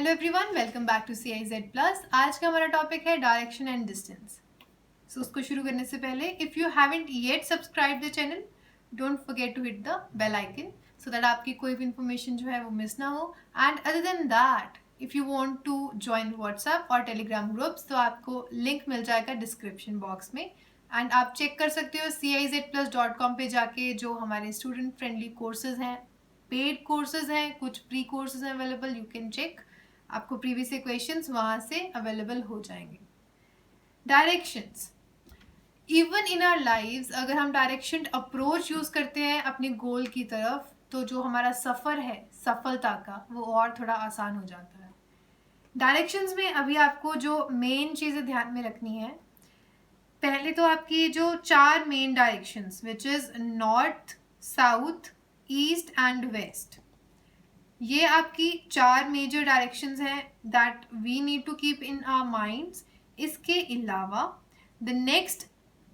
Hello everyone, welcome back to CIZ plus. आज का हमारा टॉपिक है डायरेक्शन एंड डिस्टेंस। सो उसको शुरू करने से पहले if you haven't yet subscribe the channel, don't forget to hit the bell icon so that आपकी कोई भी इंफॉर्मेशन जो है वो मिस ना हो। And other than that, if you want to join WhatsApp और टेलीग्राम ग्रुप्स तो आपको लिंक मिल जाएगा डिस्क्रिप्शन बॉक्स में। एंड आप चेक कर सकते हो CIZplus.com पे जाके जो हमारे स्टूडेंट फ्रेंडली कोर्सेज हैं, पेड कोर्सेज हैं, कुछ प्री कोर्सेज हैं अवेलेबल, यू कैन चेक। आपको प्रीवियस क्वेश्चंस वहां से अवेलेबल हो जाएंगे। Directions, even in our lives अगर हम डायरेक्शन अप्रोच यूज करते हैं अपने गोल की तरफ तो जो हमारा सफर है सफलता का वो और थोड़ा आसान हो जाता है। डायरेक्शंस में अभी आपको जो मेन चीजें ध्यान में रखनी है, पहले तो आपकी जो 4 main directions which is north, south, east and west, ये आपकी 4 मेजर डायरेक्शंस हैं that we need to keep in our minds. इसके अलावा the next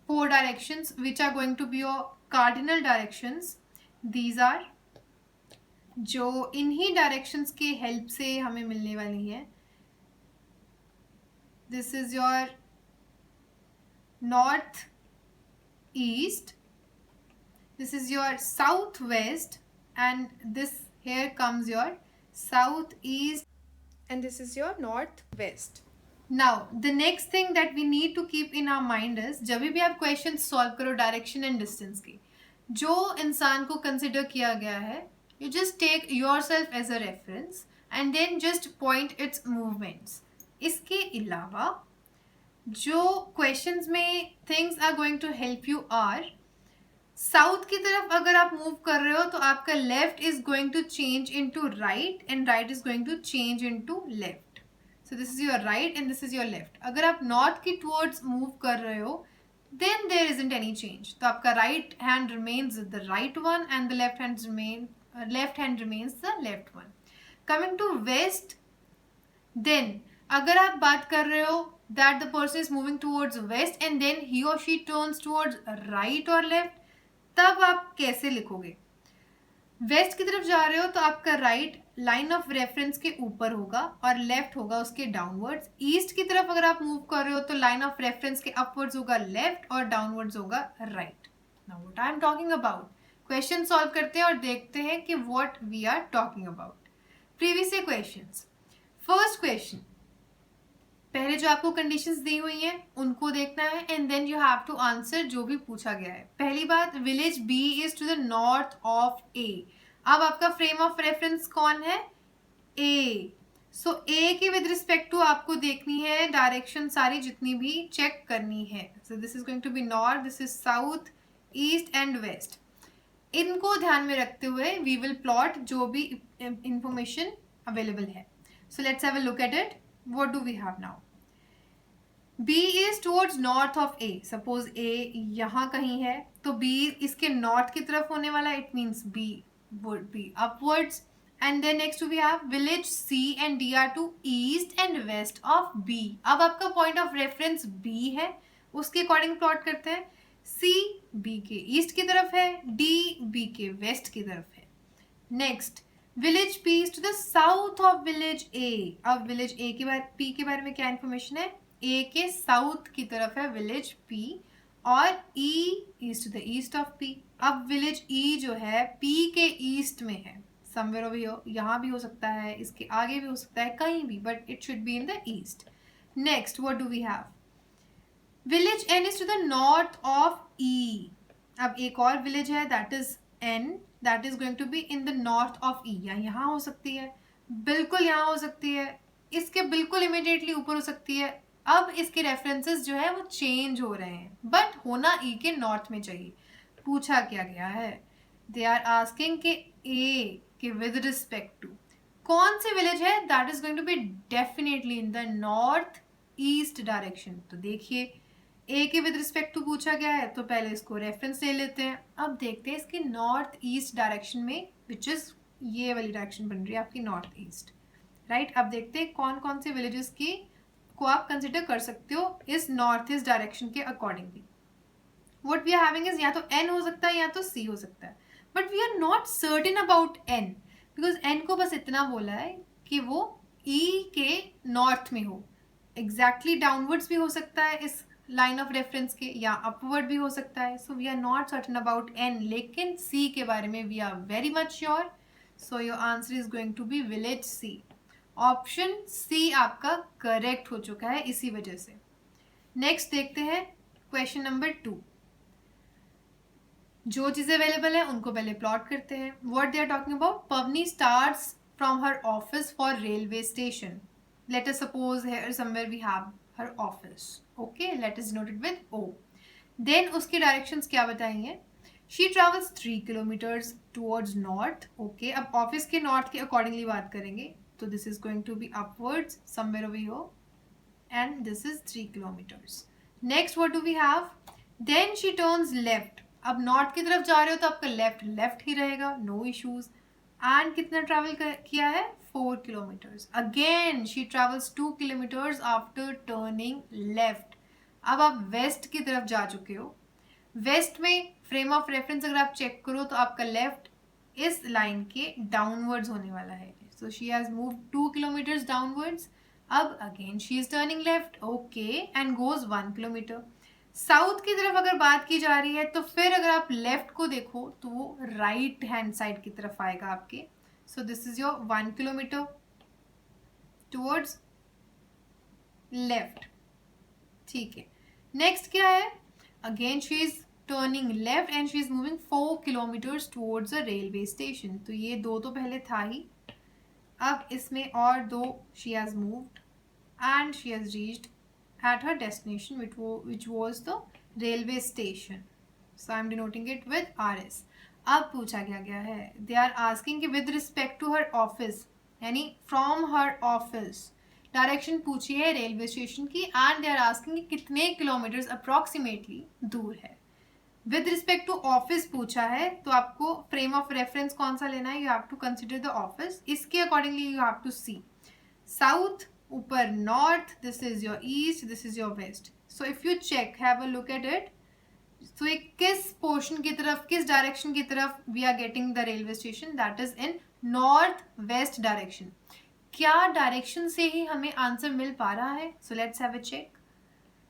4 directions which are going to be your cardinal directions, these are जो इन्हीं directions के help से हमें मिलने वाली है। This is your north east, this is your south west, and this here comes your southeast, and this is your northwest. Now the next thing that we need to keep in our mind is जब भी आप question solve करो direction and distance की, जो इंसान को consider किया गया है, you just take yourself as a reference and then just point its movements. इसके अलावा जो क्वेश्चंस में things are going to help you are, south की तरफ अगर आप मूव कर रहे हो तो आपका left is going to change into right and right is going to change into left. So this is your right and this is your left. अगर आप नॉर्थ की टुवर्ड्स मूव कर रहे हो then there isn't any change, तो आपका right hand remains the right one and the left hand remains the left one. Coming to west, then अगर आप बात कर रहे हो that the person is moving towards west and then he और she turns towards right और left, तब आप कैसे लिखोगे? वेस्ट की तरफ जा रहे हो तो आपका राइट लाइन ऑफ रेफरेंस के ऊपर होगा और लेफ्ट होगा उसके डाउनवर्ड्स। ईस्ट की तरफ अगर आप मूव कर रहे हो तो लाइन ऑफ रेफरेंस के अपवर्ड्स होगा लेफ्ट और डाउनवर्ड्स होगा right. Now what I am talking about, question solve करते हैं और देखते हैं कि what we are talking about. Previous questions, first question, पहले जो आपको कंडीशंस दी हुई हैं उनको देखना है and then you have to answer जो भी पूछा गया है। पहली बात, village B is to the north of A. अब आपका फ्रेम ऑफ रेफरेंस कौन है? ए। सो ए के विद रिस्पेक्ट टू आपको देखनी है डायरेक्शन सारी जितनी भी चेक करनी है। So this is going to be north, this is south, east and west. इनको ध्यान में रखते हुए वी विल प्लॉट जो भी इंफॉर्मेशन अवेलेबल है। So let's have a look at it. What do we have now? B is towards north of A. Suppose A यहाँ कहीं है तो B इसके north की तरफ होने वाला, it means B would be upwards. And then next we have village C and D are to east and west of B. अब आपका point of reference B है, उसके according plot करते हैं। C B के east की तरफ है, D B के west की तरफ है। Next, village P is to the south of village A. अब विलेज A के बारे P के बारे में क्या इन्फॉर्मेशन है? A के साउथ की तरफ है विलेज P और E is to the east of P। अब विलेज E जो है P के ईस्ट में है, समवेयर ओवर हियर, यहाँ भी हो सकता है, इसके आगे भी हो सकता है, कहीं भी, but it should be in the east. Next what do we have? Village N is to the north of E। अब एक और विलेज है that is N, that is going to be in the north of E, या यहाँ हो सकती है, बिल्कुल यहाँ हो सकती है, इसके बिल्कुल इमीडिएटली ऊपर हो सकती है। अब इसके रेफरेंसेस जो है वो चेंज हो रहे हैं बट होना E के नॉर्थ में चाहिए। पूछा क्या गया है? दे आर आस्किंग के A के विद रिस्पेक्ट टू कौन सी विलेज है that is going to be definitely in the north east direction. तो देखिए ए के विद रिस्पेक्ट टू पूछा गया है तो पहले इसको रेफरेंस ले लेते हैं। अब देखते हैं इसकी नॉर्थ ईस्ट डायरेक्शन में, विच इज ये वाली डायरेक्शन बन रही है आपकी नॉर्थ ईस्ट, राइट। अब देखते हैं कौन कौन से विलेजेस की को आप कंसिडर कर सकते हो इस नॉर्थ ईस्ट डायरेक्शन के accordingly. What we are having is या तो एन हो सकता है या तो सी हो सकता है, but we are not certain about N because N को बस इतना बोला है कि वो ई के नॉर्थ में हो, एग्जैक्टली डाउनवर्ड्स भी हो सकता है इस लाइन ऑफ रेफरेंस के, या अपवर्ड भी हो सकता है. So we are not certain about N, लेकिन सी के बारे में we are very much sure. So your answer is going to be village C. Option C आपका करेक्ट हो चुका है इसी वजह से. नेक्स्ट देखते हैं क्वेश्चन नंबर 2. जो चीजें अवेलेबल है उनको पहले प्लॉट करते हैं. What they are talking about. Pavani starts from her office for railway station. Let us suppose here somewhere we have her office. Okay, let us note it with O. Then उसकी directions क्या बताएंगे. She travels 3 kilometres towards north. Okay, अब office के north के accordingly बात करेंगे तो this is going to be upwards somewhere over here, and this is 3 kilometers. Next what do we have. Then she turns left. अब north की तरफ जा रहे हो तो आपका लेफ्ट ही रहेगा, नो इश्यूज. एंड कितना ट्रैवल किया है, 4 kilometres. Again she travels 2 kilometres after turning left. अब आप वेस्ट की तरफ जा चुके हो. वेस्ट में फ्रेम ऑफ रेफरेंस अगर आप चेक करो तो आपका लेफ्ट इस लाइन के डाउनवर्ड्स होने वाला है. So she has moved 2 kilometres downwards. अब again she is turning left. Okay, and goes 1 kilometre. South की तरफ अगर बात की जा रही है तो फिर अगर आप लेफ्ट को देखो तो वो राइट हैंड साइड की तरफ आएगा आपके. सो this is your 1 kilometre towards left. ठीक है, नेक्स्ट क्या है. Again she is turning left and she is moving 4 kilometres towards a railway station. तो ये दो तो पहले था ही, अब इसमें और दो she has moved and she has reached at her destination which was the railway station. So I am denoting it with RS. अब पूछा गया है, they are asking कि with respect to her office, यानी from her office डायरेक्शन पूछी है railway station की, and they are asking कि कितने किलोमीटर्स अप्रॉक्सीमेटली दूर है. विद रिस्पेक्ट टू ऑफिस पूछा है तो आपको फ्रेम ऑफ रेफरेंस कौन सा लेना है, you have to consider the office. इसके accordingly you have to see south ऊपर north, this is your east, this is your west. So if you check, have a look at it. So एक किस portion की तरफ, किस direction की तरफ we are getting the railway station, that is in north west direction. क्या direction से ही हमें आंसर मिल पा रहा है. So let's have a check.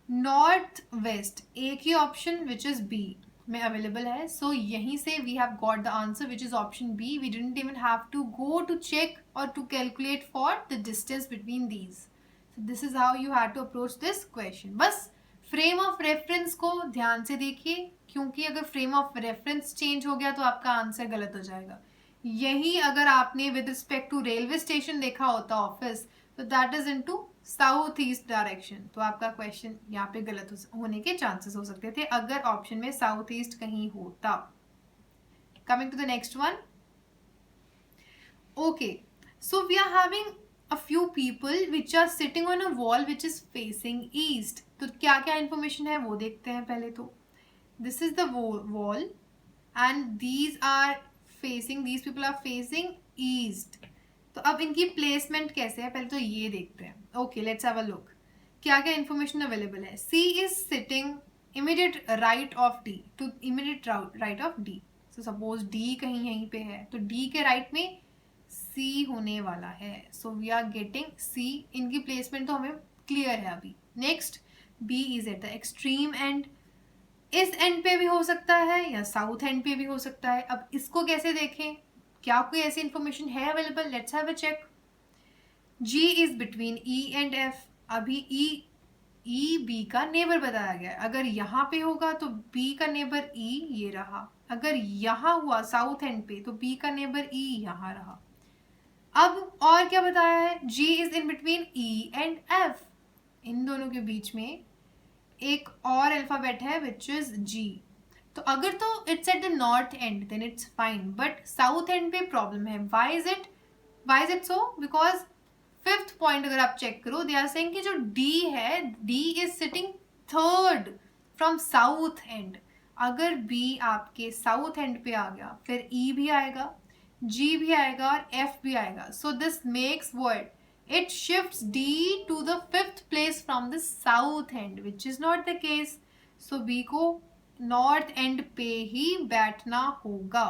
North west एक ही ऑप्शन विच इज बी में अवेलेबल है. सो यहीं से we have got the answer which is option B. We didn't even have to go to check और to calculate for the distance between these. This is how you have to approach this question. बस frame of reference को ध्यान से देखिए, क्योंकि अगर frame of reference change हो गया तो आपका आंसर गलत हो जाएगा. यही अगर आपने with respect to railway station देखा होता ऑफिस, तो that is into south east direction, तो आपका क्वेश्चन यहाँ पे गलत होने के चांसेस हो सकते थे अगर ऑप्शन में साउथ ईस्ट कहीं होता. Coming to the next one. Okay, so we are having a few people which are sitting on a wall which is facing east. तो क्या क्या इंफॉर्मेशन है वो देखते हैं पहले. तो this is the wall and these people are facing east. तो अब इनकी प्लेसमेंट कैसे है पहले तो ये देखते हैं. Okay, let's have a look. क्या क्या इंफॉर्मेशन अवेलेबल है. C is sitting immediate right of D, to immediate right of D. So suppose D कहीं यहीं पे है तो D के राइट में C होने वाला है. So we are getting C. इनकी प्लेसमेंट तो हमें क्लियर है अभी. Next, B is at the extreme end. इस एंड पे भी हो सकता है या साउथ एंड पे भी हो सकता है. अब इसको कैसे देखें, क्या कोई ऐसी इंफॉर्मेशन है available. Let's have a check. G is between E and F. अभी E B का नेबर बताया गया है. अगर यहाँ पे होगा तो B का नेबर E ये रहा. अगर यहाँ हुआ साउथ एंड पे तो B का नेबर E यहाँ रहा. अब और क्या बताया है. G is in between E and F. इन दोनों के बीच में एक और अल्फाबेट है विच इज G. तो अगर तो it's at the north end then it's fine, but south end पे प्रॉब्लम है. Why is it so. Because fifth point अगर आप चेक करो, दे आर सेइंग कि जो D है, D is sitting third from south and. अगर B आपके साउथ एंड पे आ गया फिर E भी आएगा, G भी आएगा और F भी आएगा. So this makes word it shifts D to the fifth place from the south end, which is not the case. So B को north end पे ही बैठना होगा.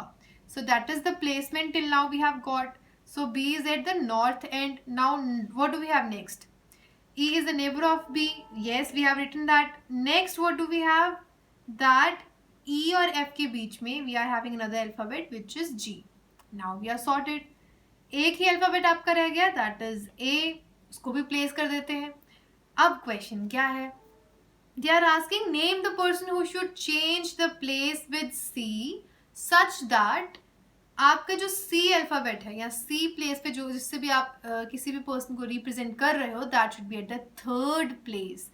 So that is the placement till now we have got. So B is at the north end. Now what do we have next? E is the neighbor of B. Yes, we have written that. Next what do we have? That E और F के बीच में we are having another alphabet which is G. Now we are sorted. एक ही alphabet आपका रह गया, that is A. उसको भी place कर देते हैं. अब क्वेश्चन क्या है? They are asking name the person who should change the place with C such that आपका जो C अल्फाबेट है या C प्लेस पे जो जिससे भी आप किसी भी पर्सन को रिप्रेजेंट कर रहे हो, that should be at the third place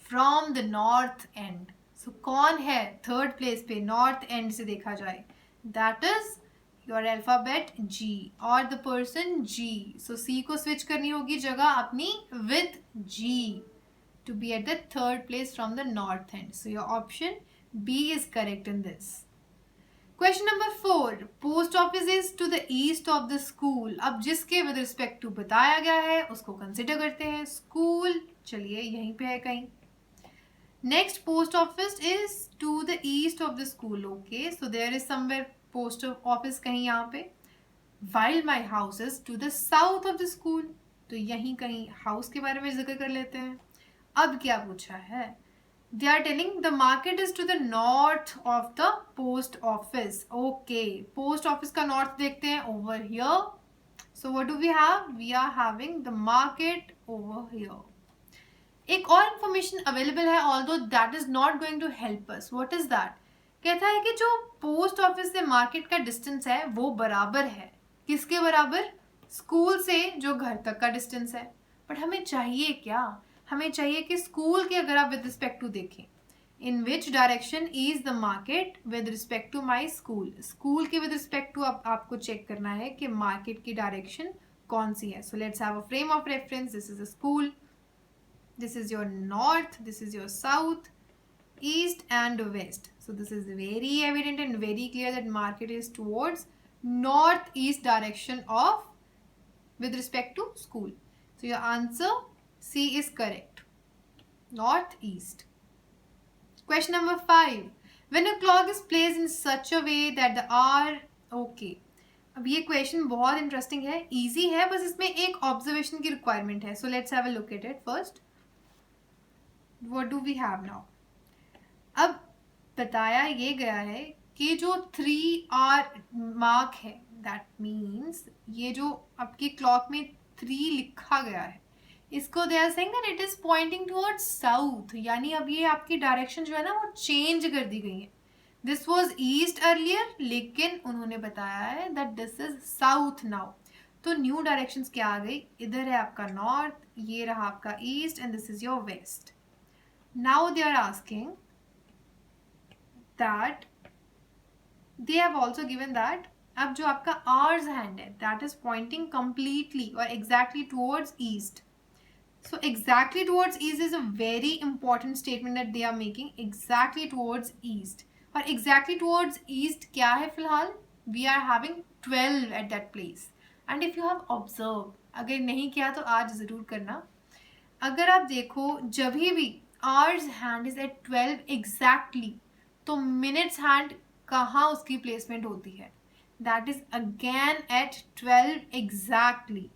from the north end. So कौन है थर्ड प्लेस पे नॉर्थ एंड से देखा जाए? That is your alphabet G और the person G. So C को स्विच करनी होगी जगह अपनी with G to be at the third place from the north end. So your option B is correct in this. Question number 4. Post office is to the east of the school. अब जिसके with respect to बताया गया है उसको consider करते हैं. School चलिए यहीं पे है कहीं. Next, post office is to the east of the school. Okay, so there is somewhere post office कहीं यहाँ पे. While my house is to the south of the school. तो यहीं कहीं house के बारे में जिक्र कर लेते हैं. अब क्या पूछा है? They are telling the market is to the north of the post office. Okay, post office का north देखते हैं over here. So what do we have? We are having the market over here. एक और information available है, although that is not going to help us. What is that? कहता है कि जो post office से market का distance है वो बराबर है. किसके बराबर? स्कूल से जो घर तक का distance है. बट हमें चाहिए क्या? हमें चाहिए कि स्कूल के अगर आप विद रिस्पेक्ट टू देखें, in which direction is the market with respect to my school. School के विद रिस्पेक्ट टू आपको चेक करना है कि मार्केट की डायरेक्शन कौन सी है. So let's have a frame of reference. This is a school, this is your north, this is your south, east and west. So this is very evident and very clear that market is towards north east direction of with respect to school. So your answer C is correct. Northeast. Question number 5. When a clock is placed in such a way that the hour... Okay. अब ये question बहुत interesting है, easy है, बस इसमें एक observation की requirement है. So let's have a look at it first. What do we have now? अब बताया ये गया है कि जो 3 मार्क है, दैट मीन्स ये जो आपकी क्लॉक में 3 लिखा गया है, इसको they are saying that it is pointing towards south. यानी अब ये आपकी डायरेक्शन जो है ना वो चेंज कर दी गई है. दिस वाज ईस्ट अर्लियर, लेकिन उन्होंने बताया है that this is south now. तो न्यू डायरेक्शंस क्या आ गई? इधर है आपका नॉर्थ, ये रहा आपका east and this is your west. Now they are asking that they have also given that अब जो आपका hours hand है that is pointing completely or exactly towards east. So exactly towards east is a very important statement that they are making. Exactly towards east. और exactly towards east क्या है फिलहाल? We are having 12 at that place. And if you have observed, अगर नहीं किया तो आज ज़रूर करना. अगर आप देखो जब भी hours hand is at 12 exactly, तो minutes hand कहाँ उसकी प्लेसमेंट होती है? That is again at 12 exactly.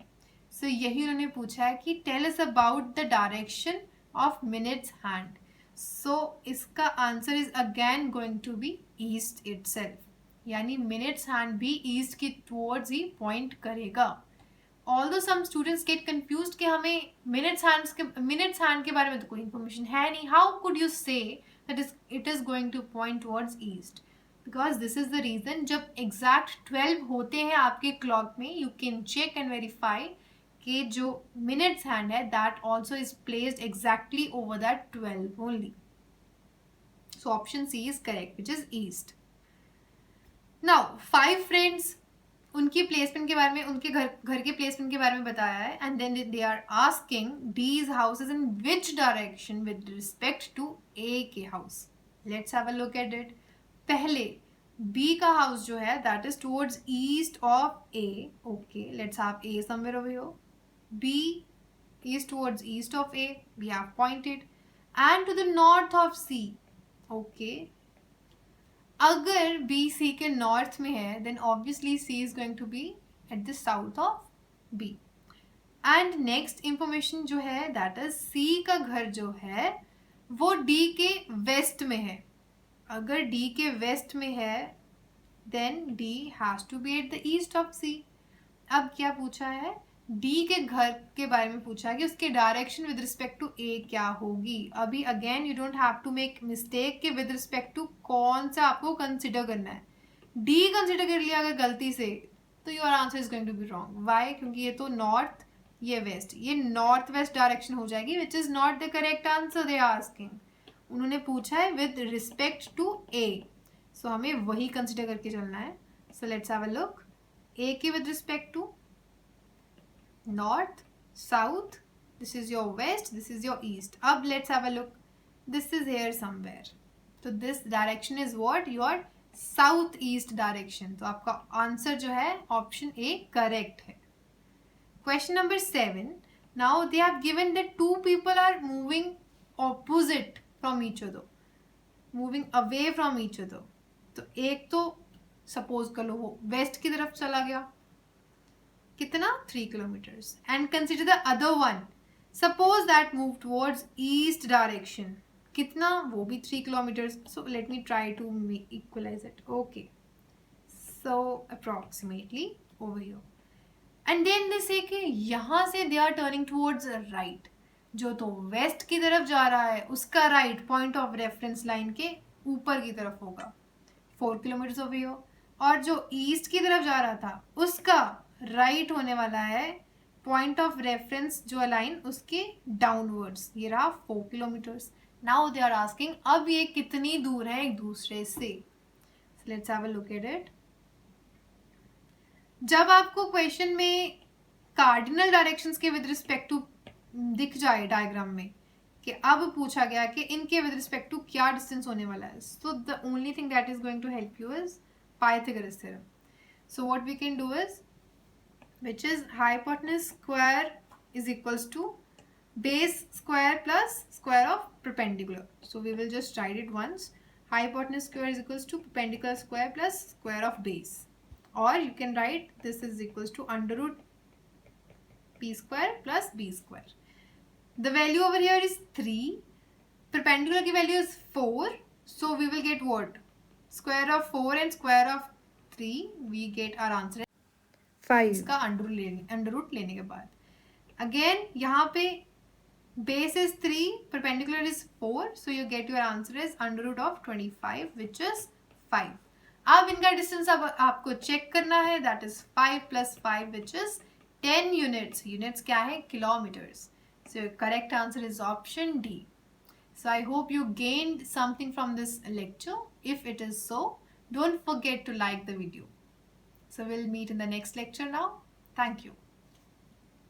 So यही उन्होंने पूछा है कि tell us about the direction of minutes hand. So इसका answer is again going to be east itself. यानी मिनट्स हैंड भी ईस्ट की टुवर्ड्स ही पॉइंट करेगा. Although some students get confused कि हमें मिनट्स हैंड के बारे में तो कोई इंफॉर्मेशन है नहीं. How could you say that it is going to point towards east? Because this is the reason. जब एग्जैक्ट 12 होते हैं आपके क्लॉक में, you can check and verify कि जो मिनट्स हैंड है that also is placed exactly over that 12 only. So option C is correct which is east. Now 5 friends, उनकी placement के बारे में, उनके घर के प्लेसमेंट के बारे में बताया है. And then they are asking these houses in which direction with respect to A के house. Let's have a look at it. पहले B का हाउस जो है that is towards east of A. Okay, let's have A somewhere over here. B is towards east of A. We have pointed. And to the north of C. Okay. अगर B C के north में है then obviously C is going to be at the south of B. And next information जो है that is सी का घर जो है वो डी के वेस्ट में है. अगर डी के वेस्ट में है then D has to be at the east of C. अब क्या पूछा है, डी के घर के बारे में पूछा है कि उसके direction with respect to A क्या होगी. अभी again you don't have to make mistake कि विद रिस्पेक्ट टू कौन सा आपको कंसिडर करना है. डी कंसिडर कर लिया अगर गलती से तो your answer is going to be wrong. Why? क्योंकि ये तो नॉर्थ, ये वेस्ट, ये नॉर्थ वेस्ट डायरेक्शन हो जाएगी which is not the correct answer. They are asking, उन्होंने पूछा है with respect to A, so हमें वही कंसिडर करके चलना है. So let's have a look. A के with respect to north, south, this is your west, this is your east. अब let's have a look. This is here somewhere. So this direction is what? Your southeast direction. तो आपका answer जो है option A correct है. Question number 7. Now they have given that two people are moving opposite from each other, moving away from each other. तो एक तो suppose कर लो वो वेस्ट की तरफ चला गया, कितना 3 kilometres. And consider the other one, suppose that move towards east direction, कितना, वो भी 3 kilometres. So let me try to equalise it. Okay, so approximately over here. And then they say कि यहाँ से they are turning towards right. जो तो west की तरफ जा रहा है उसका right point of reference line के ऊपर की तरफ होगा 4 किलोमीटर्स ओवर हियर. और जो ईस्ट की तरफ जा रहा था उसका राइट होने वाला है पॉइंट ऑफ रेफरेंस जो लाइन उसके डाउनवर्ड्स. ये रहा 4 kilometres. Now they are asking अब ये कितनी दूर है एक दूसरे से. Let's have a look at it. जब आपको क्वेश्चन में कार्डिनल डायरेक्शंस के विद रिस्पेक्ट टू दिख जाए डायग्राम में कि अब पूछा गया कि इनके विद रिस्पेक्ट टू क्या डिस्टेंस होने वाला है, so the only thing that is going to help you is Pythagoras theorem. So what we can do is, which is hypotenuse square is equals to base square plus square of perpendicular. So we will just write it once. Hypotenuse square is equals to perpendicular square plus square of base. Or you can write this is equals to under root p square plus b square. The value over here is 3. Perpendicular की value is 4. So we will get what? Square of 4 and square of 3. We get our answer 5. इसका under root लेने के बाद again यहाँ पे base is 3, perpendicular is 4, so you get your answer is under root of 25 which is 5. अब इनका distance अब आपको चेक करना है, that is 5 + 5 which is 10 units. Units क्या है? Kilometres. So your correct answer is option D. So I hope you gained something from this lecture. If it is so, don't forget to like the video. So we'll meet in the next lecture now. Thank you.